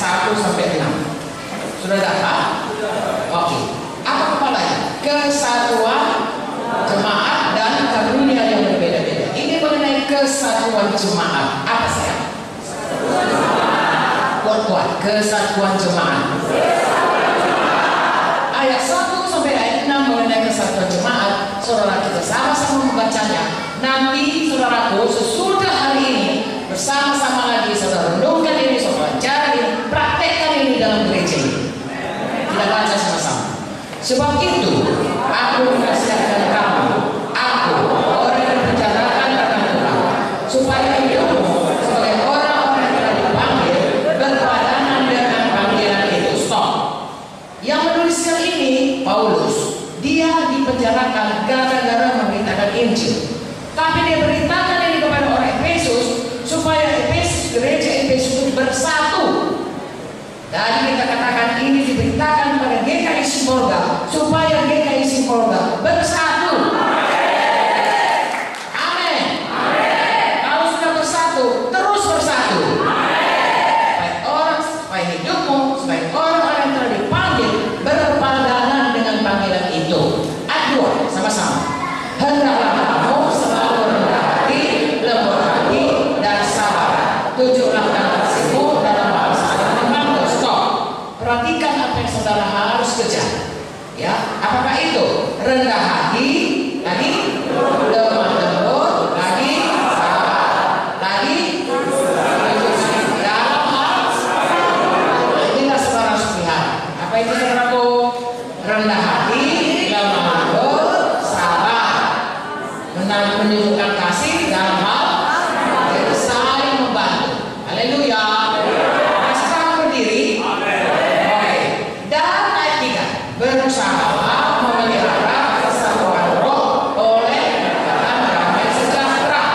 1 sampai 6. Sudah dapat? Oke. Apa kepalanya? Kesatuan jemaat dan karunia yang berbeda-beda. Ini mengenai kesatuan jemaat. Apa saya? Kuat-kuat. Kesatuan jemaat. Ayat 1 sampai ayat 6 mengenai kesatuan jemaat. Saudara, kita sama-sama membacanya. Nanti saudaraku, sesudah hari ini bersama-sama lagi saudara renungkan ini, saudara cari, praktekkan ini dalam gereja ini. Kita baca sama-sama. Sebab itu aku menasihatkan kamu, aku orang yang membicarakan tentang Tuhan, supaya hidupmu sebagai orang-orang yang telah dipanggil berpadanan dengan panggilan itu. Stop. Yang menuliskan ini Paulus. Dia dipenjarakan gara-gara memberitakan Injil. Tapi dia beritakan ini kepada orang Efesus supaya Efesus, gereja Efesus itu bersatu. Tadi kita katakan ini diberitakan pada GKI Simbolga supaya GKI Simbolga bersatu. Amin. Kalau sudah bersatu, terus bersatu. Supaya hidupmu, supaya orang-orang yang telah dipanggil berpadanan dengan panggilan itu. Ayat 2, sama-sama. Hendaklah kamu selalu rendah hati, lembut hati, dan sabar. Tunjuklah kasihmu dalam hal saling membantu. Stop. Perhatikan apa yang saudara harus kejar. Ya, apakah itu? Rendah hati, lagi lemah lembut, lagi sabar, lagi dalam hal. Inilah saudara harus lihat. Apa itu saudaraku? Rendah hati, lemah lembut, sabar, menunjukkan kasih dalam hal jadi saling membantu. Haleluya. Sekarang berdiri. Oke. Dan ayat 3, berusahalah memelihara kesatuan roh oleh perkataan damai sejahtera.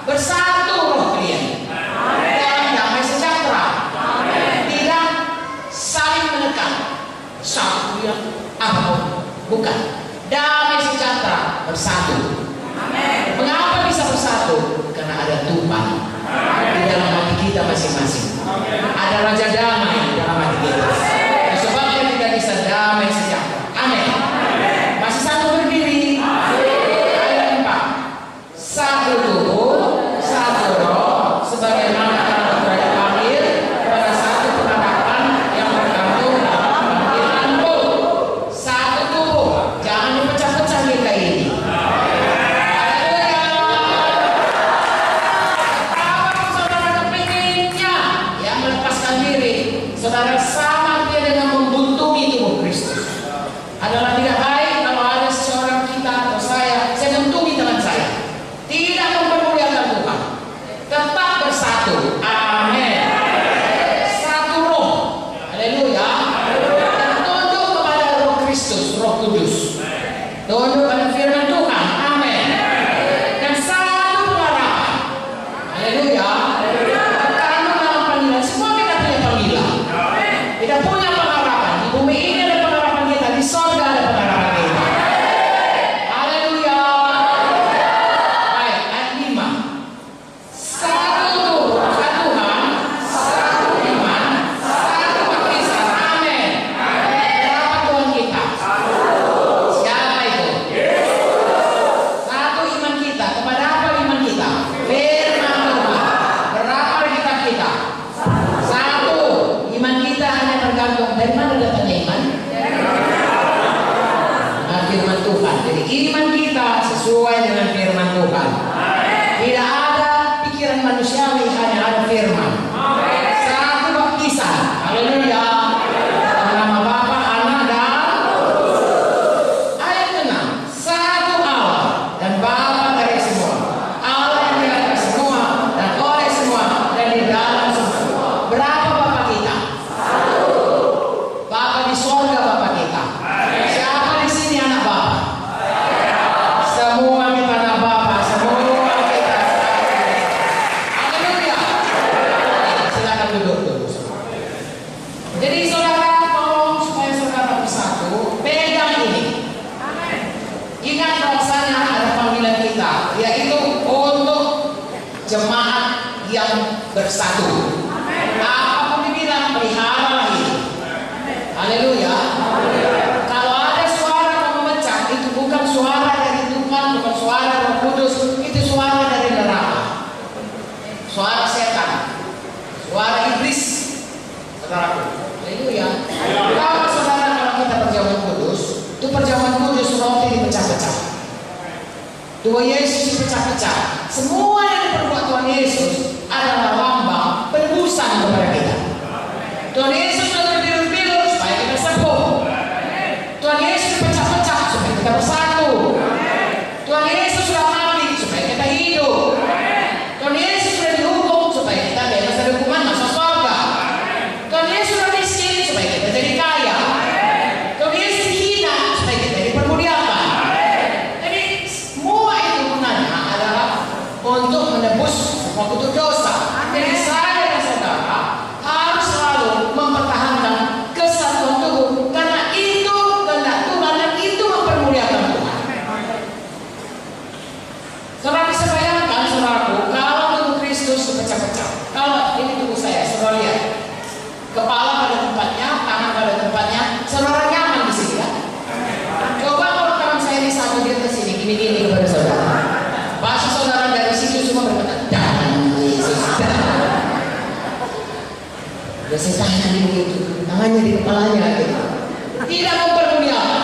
Bersatu roh kalian dalam damai sejahtera. Tidak saling menekan. Satu ya, apa? Bukan. Damai sejahtera, bersatu. Mengapa bisa bersatu? Karena ada Tuhan di dalam hati kita masing-masing. Ada Raja Damai di dalam hati kita. Sebabnya kita bisa damai sejahtera. Amin. Masih satu berdiri. Ayat 4. Satu tubuh, satu roh, sebagaimana kamu telah dipanggil pada satu pengharapan yang tergantung dalam panggilanmu. Satu tubuh, jangan dipecah-pecah kita ini. Saudara sama dia dengan membuntungi tubuh Kristus. Adalah tidak baik kalau ada seorang kita atau saya buntungi teman saya. Tidak mempermuliakan Tuhan. Tetap bersatu. Amin. Satu roh. Haleluya. Dan tunduk kepada roh Kristus, roh kudus. Tunduk pada firman Tuhan. Amin. Dan satu pengharapan. Haleluya. Kita punya pengharapan di bumi ini, ada pengharapan kita di sorga, ada pengharapan kita. Haleluya. Baik, ayat 5. Satu Tuhan, satu iman, satu baptisan. Amin. Berapa Tuhan kita? Siapa itu? Satu iman kita. Kepada apa iman kita? Firman Tuhan. Berapa kita? Satu. Iman kita hanya tergantung dari mana datangnya iman? Firman Tuhan. Jadi iman kita sesuai dengan firman Tuhan. Tidak ada pikiran manusiawi, hanya ada firman. Satu baptisan. Haleluya. Dalam nama Bapa, Anak, dan ayat 6. Satu Allah dan Bapa dari semua. Allah yang di atas semua dan oleh semua dan di dalam semua. Berapa Bapa kita? Bapa di sorga, Bapa kita. Siapa di sini anak Bapa? Semua kita anak Bapa. Semua kita. Haleluya. Silakan duduk dulu. Jadi saudara, tolong supaya saudara bersatu, pegang ini. Ingat bahwasanya ada panggilan kita, yaitu untuk jemaat yang bersatu. Apapun dibilang, pelihara Haleluya. Kalau ada suara yang memecah, itu bukan suara dari Tuhan, bukan suara Roh Kudus, itu suara dari neraka, suara setan, suara iblis, saudaraku. Haleluya. Kalau saudara, kalau kita perjamuan kudus, itu perjamuan kudus roti dipecah-pecah, Tuhan Yesus dipecah-pecah. Semua yang diperbuat Tuhan Yesus adalah lambang penebusan kepada kita. Tuhan Yesus sudah terbilur-bilur supaya kita sembuh. Tuhan Yesus dipecah-pecah supaya kita bersatu. Tuhan Yesus sudah mati supaya kita hidup. Tuhan Yesus sudah dihukum supaya kita bebas dari hukuman masuk surga. Tuhan Yesus sudah miskin supaya kita jadi kaya. Tuhan Yesus dihina supaya kita dipermuliakan. Jadi semua itu gunanya adalah untuk menebus semua kutuk dosa. Jadi saya dan saudara harus selalu mempertahankan kesatuan tubuh, karena itu kehendak Tuhan dan itu mempermuliakan Tuhan. Saudara bisa bayangkan, saudaraku, kalau tubuh Kristus dipecah-pecah. Kalau ini tubuh saya, saudara lihat, kepala pada tempatnya, tangan pada tempatnya, saudara nyaman di sini ya. Coba kalau tangan saya ini satu di atas sini, gini-gini kepada saudara. Pasti saudara dari situ semua berkata, "Dan Yesus." Ya saya tanya begitu, tangannya di kepalanya gitu. Tidak mempermuliakan.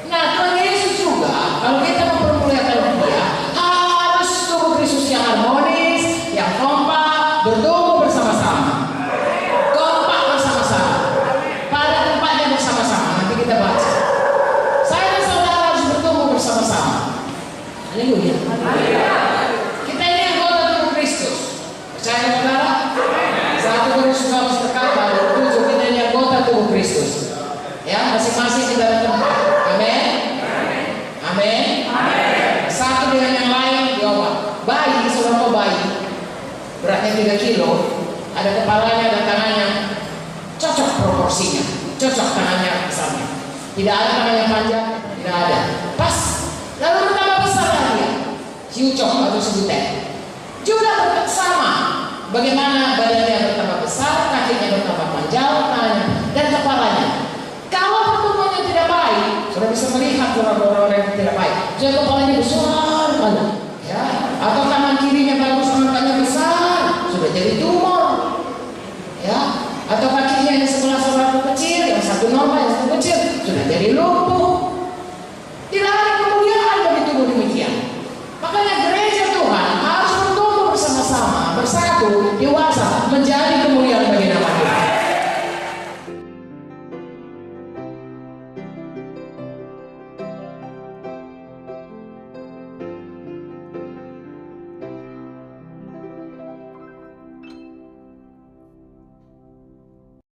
Nah, Tuhan Yesus juga, kalau kita mempermuliakan Dia, harus tubuh Kristus yang harmonis, yang kompak, bertumbuh bersama-sama. Kompak bersama-sama. Pada tempatnya bersama-sama. Nanti kita baca. Saya dan saudara harus bertumbuh bersama-sama. Haleluya. Kita ini anggota tubuh Kristus. Percaya saudara? 1 Korintus 7, kita ini anggota tubuh Kristus. Ya, masing-masing kita ada tempat. Amin. Amin. Satu dengan yang lain diobak. Bayi, saudara, bayi beratnya 3 kilo, ada kepalanya, ada tangannya, cocok proporsinya, cocok tangannya besarnya. Tidak ada tangannya panjang, tidak ada. Pas. Lalu bertambah besar lagi. Ciucok atau sebutan. Juga sama. Bagaimana badannya bertambah besar, kakinya bertambah panjang, tangannya dan kepalanya. Kalau pertumbuhannya tidak baik, sudah bisa melihat orang-orang yang tidak baik. Jadi kepalanya besar banget, ya. Atau tangan kirinya bagus, tangannya besar, sudah jadi tumor, ya. Atau kakinya yang sebelah kecil, yang satu normal, yang satu kecil, sudah jadi lumpuh.